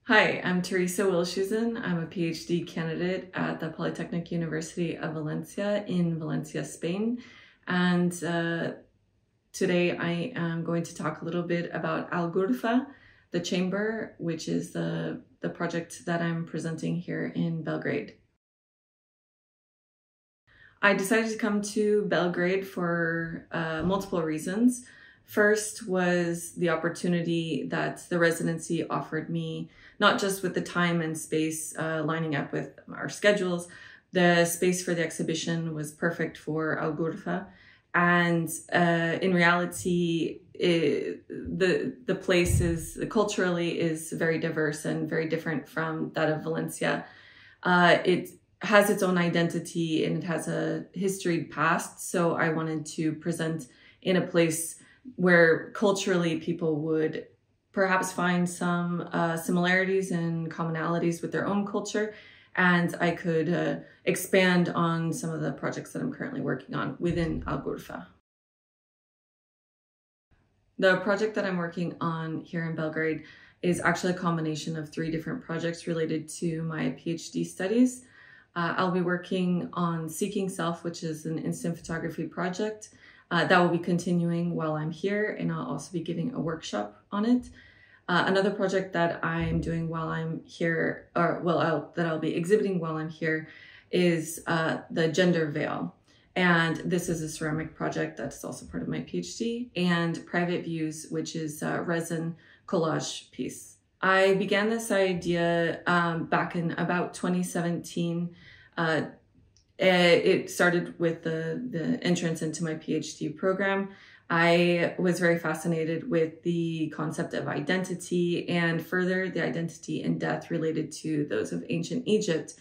Hi, I'm Theresa Wilshusen. I'm a PhD candidate at the Polytechnic University of Valencia in Valencia, Spain. And today I am going to talk a little bit about Algurfa, the chamber, which is the project that I'm presenting here in Belgrade. I decided to come to Belgrade for multiple reasons. First was the opportunity that the residency offered me, not just with the time and space lining up with our schedules. The space for the exhibition was perfect for Algurfa. And in reality, the place culturally is very diverse and very different from that of Valencia. It has its own identity and it has a historied past. So I wanted to present in a place where culturally people would perhaps find some similarities and commonalities with their own culture. And I could expand on some of the projects that I'm currently working on within Algurfa. The project that I'm working on here in Belgrade is actually a combination of 3 different projects related to my PhD studies. I'll be working on Seeking Self, which is an instant photography project that will be continuing while I'm here, and I'll also be giving a workshop on it. Another project that I'm doing while I'm here, that I'll be exhibiting while I'm here, is the Gender Veil. And this is a ceramic project that's also part of my PhD, and Private Views, which is a resin collage piece. I began this idea back in about 2017. It started with the entrance into my PhD program. I was very fascinated with the concept of identity and further the identity and death related to those of ancient Egypt.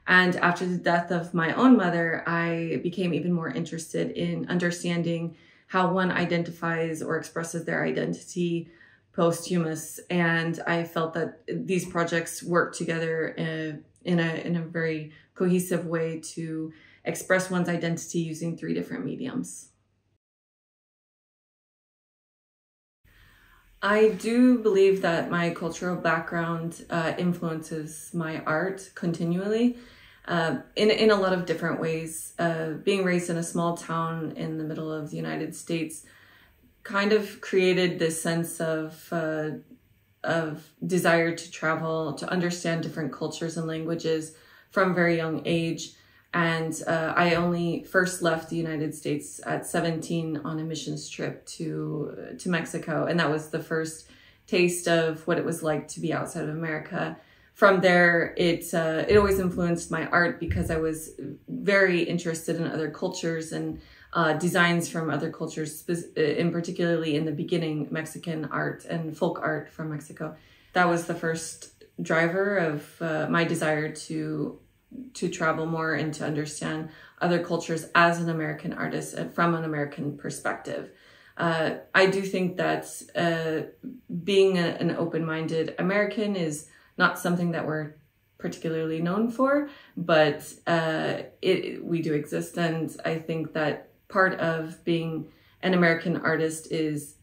And after the death of my own mother, I became even more interested in understanding how one identifies or expresses their identity posthumous. And I felt that these projects work together in a very cohesive way to express one's identity using 3 different mediums. I do believe that my cultural background influences my art continually in a lot of different ways. Being raised in a small town in the middle of the United States kind of created this sense of desire to travel, to understand different cultures and languages from a very young age. And I only first left the United States at 17 on a missions trip to Mexico. And that was the first taste of what it was like to be outside of America. From there, it always influenced my art because I was very interested in other cultures and designs from other cultures, in particularly in the beginning, Mexican art and folk art from Mexico. That was the first driver of my desire to travel more and to understand other cultures as an American artist and from an American perspective. I do think that being an open-minded American is not something that we're particularly known for, but we do exist. And I think that part of being an American artist is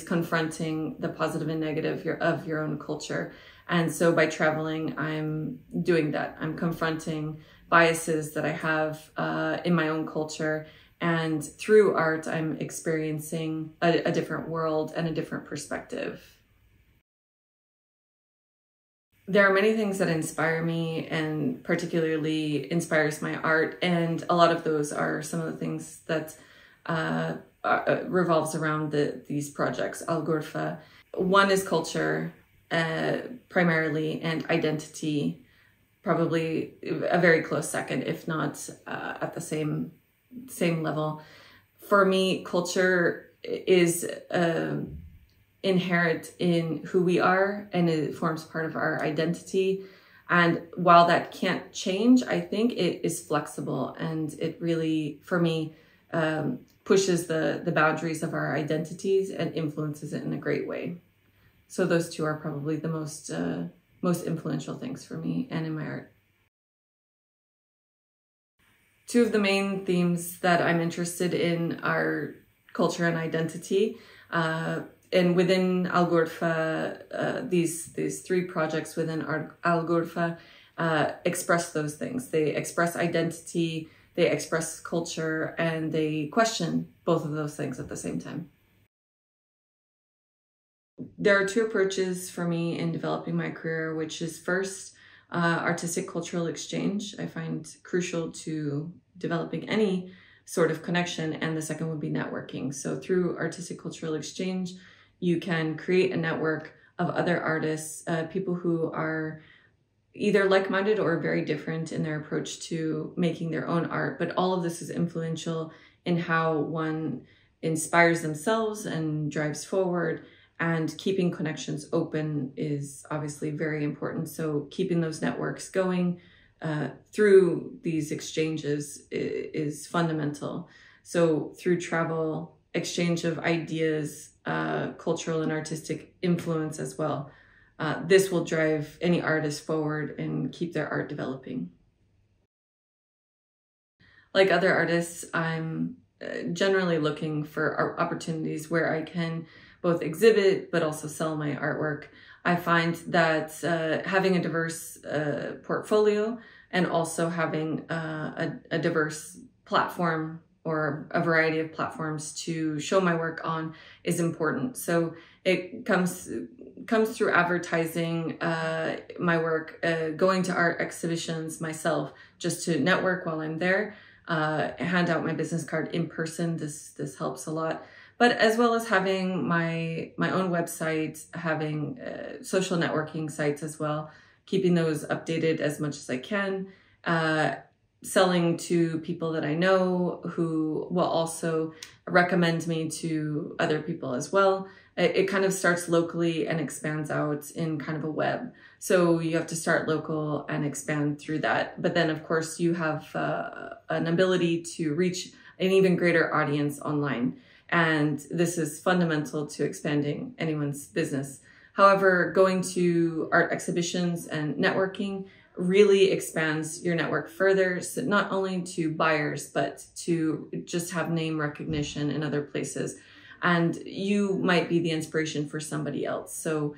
confronting the positive and negative of your own culture. And so by traveling, I'm doing that. I'm confronting biases that I have in my own culture. And through art, I'm experiencing a different world and a different perspective. There are many things that inspire me and particularly inspires my art. And a lot of those are some of the things that revolves around these projects, Algurfa. One is culture, primarily, and identity, probably a very close second, if not at the same level. For me, culture is inherent in who we are, and it forms part of our identity. And while that can't change, I think it is flexible, and it really, for me, pushes the boundaries of our identities and influences it in a great way. So those 2 are probably the most influential things for me and in my art. 2 of the main themes that I'm interested in are culture and identity. and within Algorfa, these three projects within Algorfa express those things. They express identity, they express culture, and they question both of those things at the same time. There are two approaches for me in developing my career, which is first, artistic cultural exchange. I find crucial to developing any sort of connection, and the second would be networking. So through artistic cultural exchange, you can create a network of other artists, people who are either like-minded or very different in their approach to making their own art, but all of this is influential in how one inspires themselves and drives forward, and keeping connections open is obviously very important. So keeping those networks going through these exchanges is fundamental. So through travel, exchange of ideas, cultural and artistic influence as well. This will drive any artist forward and keep their art developing. Like other artists, I'm generally looking for opportunities where I can both exhibit but also sell my artwork. I find that having a diverse portfolio and also having a diverse platform or a variety of platforms to show my work on is important. So it comes through advertising my work, going to art exhibitions myself just to network while I'm there, hand out my business card in person. This helps a lot. But as well as having my own website, having social networking sites as well, keeping those updated as much as I can, selling to people that I know who will also recommend me to other people as well. It kind of starts locally and expands out in kind of a web. So you have to start local and expand through that. But then of course you have an ability to reach an even greater audience online. And this is fundamental to expanding anyone's business. However, going to art exhibitions and networking really expands your network further, so not only to buyers, but to just have name recognition in other places. And you might be the inspiration for somebody else. So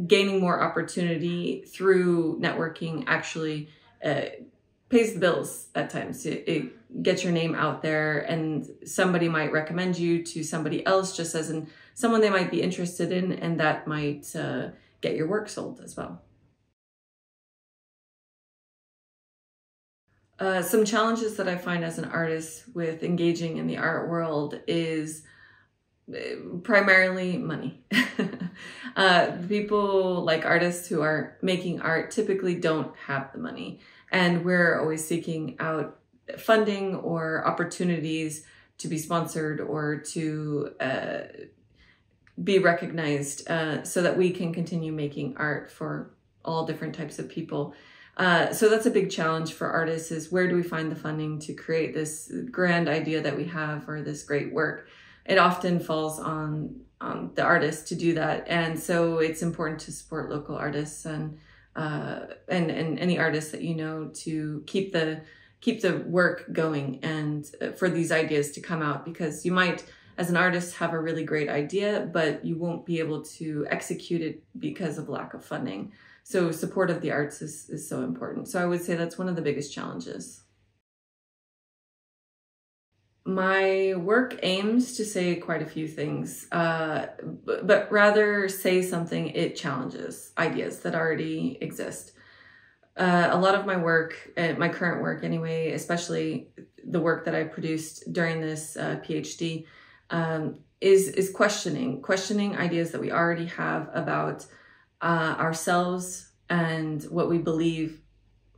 gaining more opportunity through networking actually pays the bills at times. It gets your name out there, and somebody might recommend you to somebody else just as in someone they might be interested in, and that might get your work sold as well. Some challenges that I find as an artist with engaging in the art world is primarily money. People like artists who are making art typically don't have the money, and we're always seeking out funding or opportunities to be sponsored or to be recognized so that we can continue making art for all different types of people. So that's a big challenge for artists, is where do we find the funding to create this grand idea that we have or this great work? It often falls on the artist to do that. And so it's important to support local artists and any artists that you know to keep the work going and for these ideas to come out, because you might, as an artist, have a really great idea, but you won't be able to execute it because of lack of funding. So support of the arts is so important. So I would say that's one of the biggest challenges. My work aims to say quite a few things, but rather say something it challenges ideas that already exist. A lot of my work, my current work anyway, especially the work that I produced during this PhD, is questioning ideas that we already have about ourselves and what we believe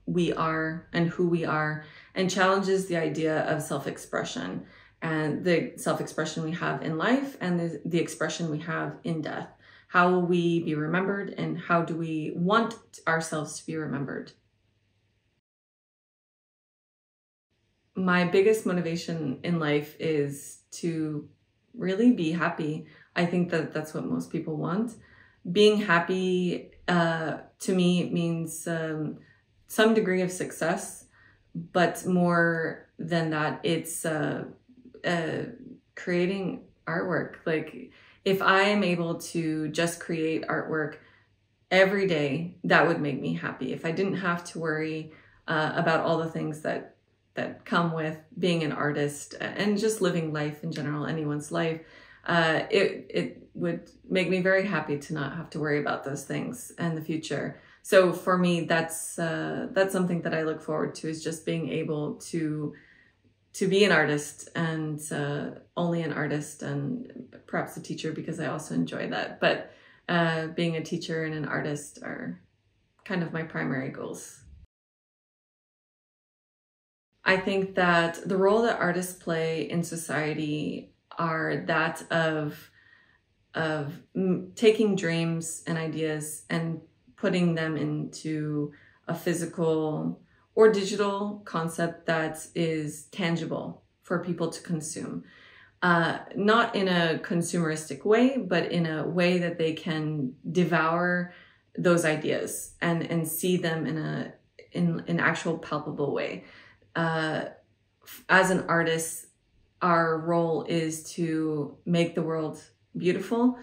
we are and who we are, and challenges the idea of self-expression and the self-expression we have in life and the expression we have in death. How will we be remembered, and how do we want ourselves to be remembered? My biggest motivation in life is to really be happy. I think that that's what most people want. Being happy to me means some degree of success, but more than that, it's creating artwork. Like, if I am able to just create artwork every day, that would make me happy. If I didn't have to worry about all the things that come with being an artist and just living life in general, anyone's life, it would make me very happy to not have to worry about those things in the future. So for me, that's something that I look forward to, is just being able to be an artist, and only an artist, and perhaps a teacher, because I also enjoy that. But being a teacher and an artist are kind of my primary goals. I think that the role that artists play in society are that of taking dreams and ideas and putting them into a physical or digital concept that is tangible for people to consume. Not in a consumeristic way, but in a way that they can devour those ideas and see them in an actual palpable way. As an artist, our role is to make the world beautiful,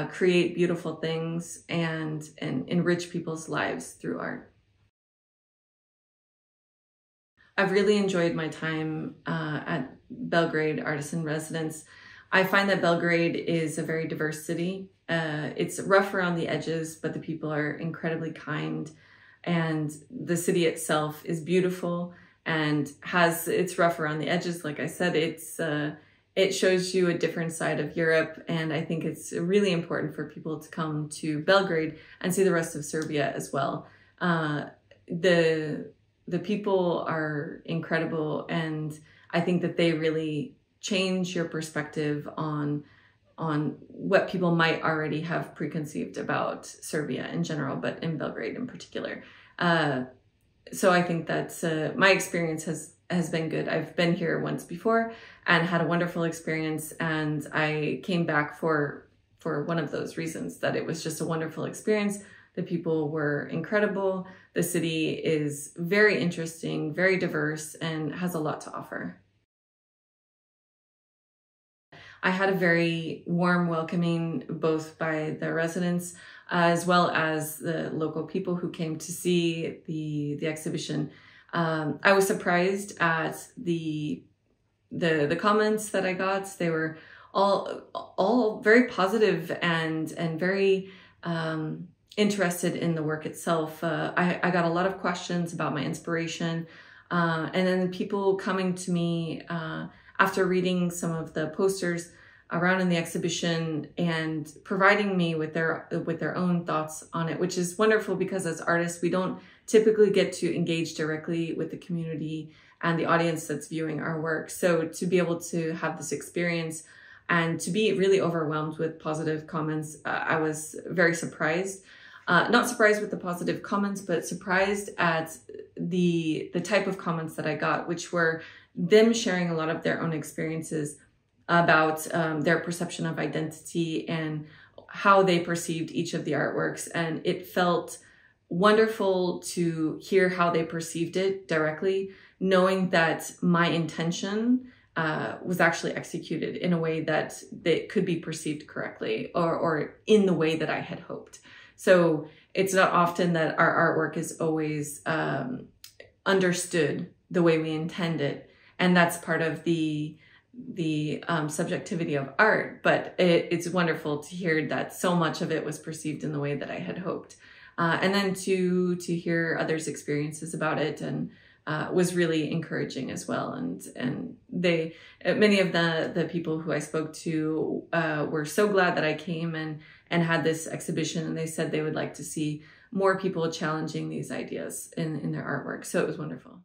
create beautiful things, and enrich people's lives through art. I've really enjoyed my time at Belgrade Artist in Residence. I find that Belgrade is a very diverse city. It's rough around the edges, but the people are incredibly kind, and the city itself is beautiful and it's rough around the edges. Like I said, it shows you a different side of Europe, and I think it's really important for people to come to Belgrade and see the rest of Serbia as well. The people are incredible, and I think that they really change your perspective on what people might already have preconceived about Serbia in general, but in Belgrade in particular. So I think that my experience has been good. I've been here once before and had a wonderful experience, and I came back for one of those reasons, that it was just a wonderful experience. The people were incredible. The city is very interesting, very diverse, and has a lot to offer. I had a very warm welcoming, both by the residents as well as the local people who came to see the exhibition. I was surprised at the comments that I got. They were all very positive and very interested in the work itself. I got a lot of questions about my inspiration, and then people coming to me after reading some of the posters around in the exhibition and providing me with their own thoughts on it, which is wonderful, because as artists, we don't typically get to engage directly with the community and the audience that's viewing our work. So to be able to have this experience and to be really overwhelmed with positive comments, I was very surprised. Not surprised with the positive comments, but surprised at the type of comments that I got, which were them sharing a lot of their own experiences about their perception of identity and how they perceived each of the artworks. And it felt wonderful to hear how they perceived it directly, knowing that my intention was actually executed in a way that could be perceived correctly, or in the way that I had hoped. So it's not often that our artwork is always understood the way we intend it. And that's part of the subjectivity of art, but it's wonderful to hear that so much of it was perceived in the way that I had hoped. And then to hear others' experiences about it and was really encouraging as well. And many of the people who I spoke to were so glad that I came and had this exhibition, and they said they would like to see more people challenging these ideas in their artwork. So it was wonderful.